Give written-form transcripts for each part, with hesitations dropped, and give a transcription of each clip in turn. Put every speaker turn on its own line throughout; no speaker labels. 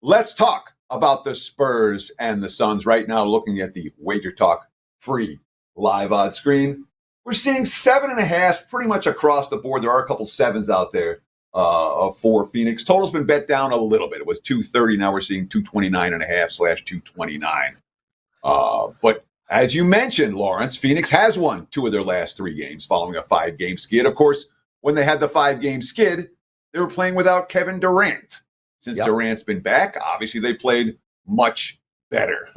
Let's talk about the Spurs and the Suns right now, looking at the Wager Talk free live odds screen. We're seeing 7.5 pretty much across the board. There are a couple sevens out there for Phoenix. Total's been bet down a little bit. It was 230. Now we're seeing 229.5/229. But as you mentioned, Lawrence, Phoenix has won 2 of their last 3 games following a 5-game skid. Of course, when they had the 5-game skid, they were playing without Kevin Durant. Since Durant's been back, obviously they played much better.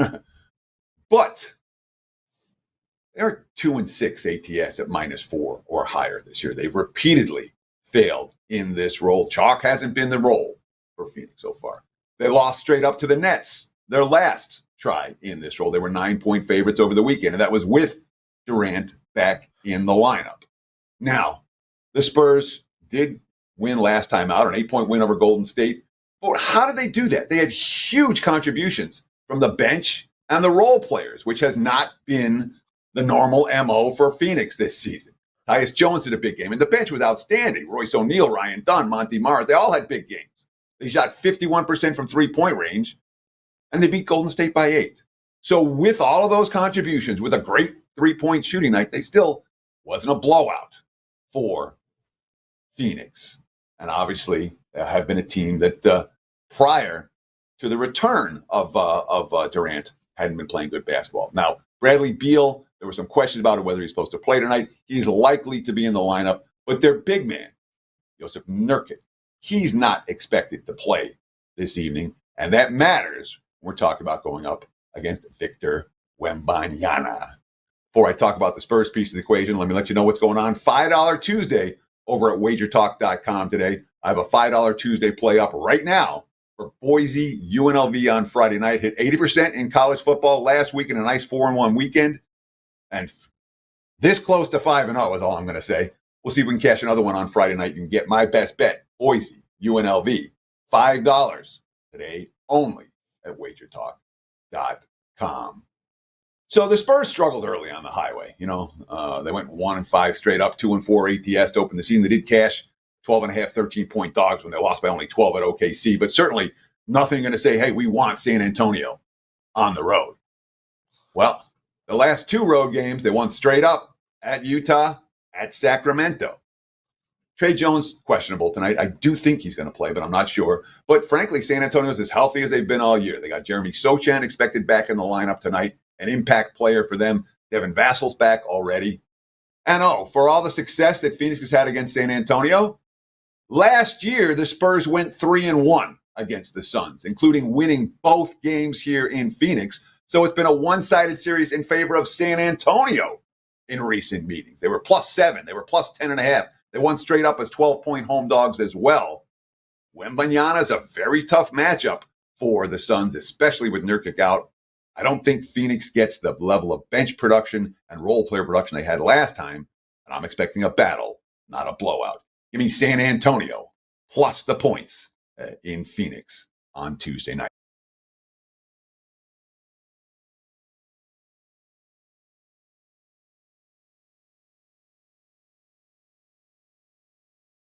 But they're 2-6 ATS at -4 or higher this year. They've repeatedly failed in this role. Chalk hasn't been the role for Phoenix so far. They lost straight up to the Nets, their last try in this role. They were 9-point favorites over the weekend, and that was with Durant back in the lineup. Now, the Spurs did win last time out, an 8-point win over Golden State. But how did they do that? They had huge contributions from the bench and the role players, which has not been the normal MO for Phoenix this season. Tyus Jones did a big game, and the bench was outstanding. Royce O'Neal, Ryan Dunn, Monty Morris, they all had big games. They shot 51% from three-point range, and they beat Golden State by 8. So with all of those contributions, with a great three-point shooting night, they still wasn't a blowout for Phoenix. And obviously, they have been a team that prior to the return of Durant hadn't been playing good basketball. Now, Bradley Beal, there were some questions about whether he's supposed to play tonight. He's likely to be in the lineup, but their big man, Jusuf Nurkic, he's not expected to play this evening, and that matters when we're talking about going up against Victor Wembanyama. Before I talk about the Spurs piece of the equation, let me let you know what's going on. $5 Tuesday over at wagertalk.com today. I have a $5 Tuesday play up right now for Boise UNLV on Friday night. Hit 80% in college football last week in a nice 4-1 weekend. And this close to 5-0 is all I'm going to say. We'll see if we can cash another one on Friday night. You can get my best bet, Boise UNLV, $5 today only at wagertalk.com. So the Spurs struggled early on the highway. They went 1-5 straight up, 2-4 ATS to open the season. They did cash 12.5, 13-point dogs when they lost by only 12 at OKC, but certainly nothing going to say, hey, we want San Antonio on the road. Well, the last 2 road games, they won straight up at Utah, at Sacramento. Tre Jones, questionable tonight. I do think he's going to play, but I'm not sure. But frankly, San Antonio's as healthy as they've been all year. They got Jeremy Sochan expected back in the lineup tonight, an impact player for them. Devin Vassal's back already. And for all the success that Phoenix has had against San Antonio, last year the Spurs went 3-1 against the Suns, including winning both games here in Phoenix. So it's been a one-sided series in favor of San Antonio in recent meetings. They were +7. They were +10.5. They won straight up as 12-point home dogs as well. Wembanyama is a very tough matchup for the Suns, especially with Nurkic out. I don't think Phoenix gets the level of bench production and role player production they had last time, and I'm expecting a battle, not a blowout. Give me San Antonio plus the points in Phoenix on Tuesday night.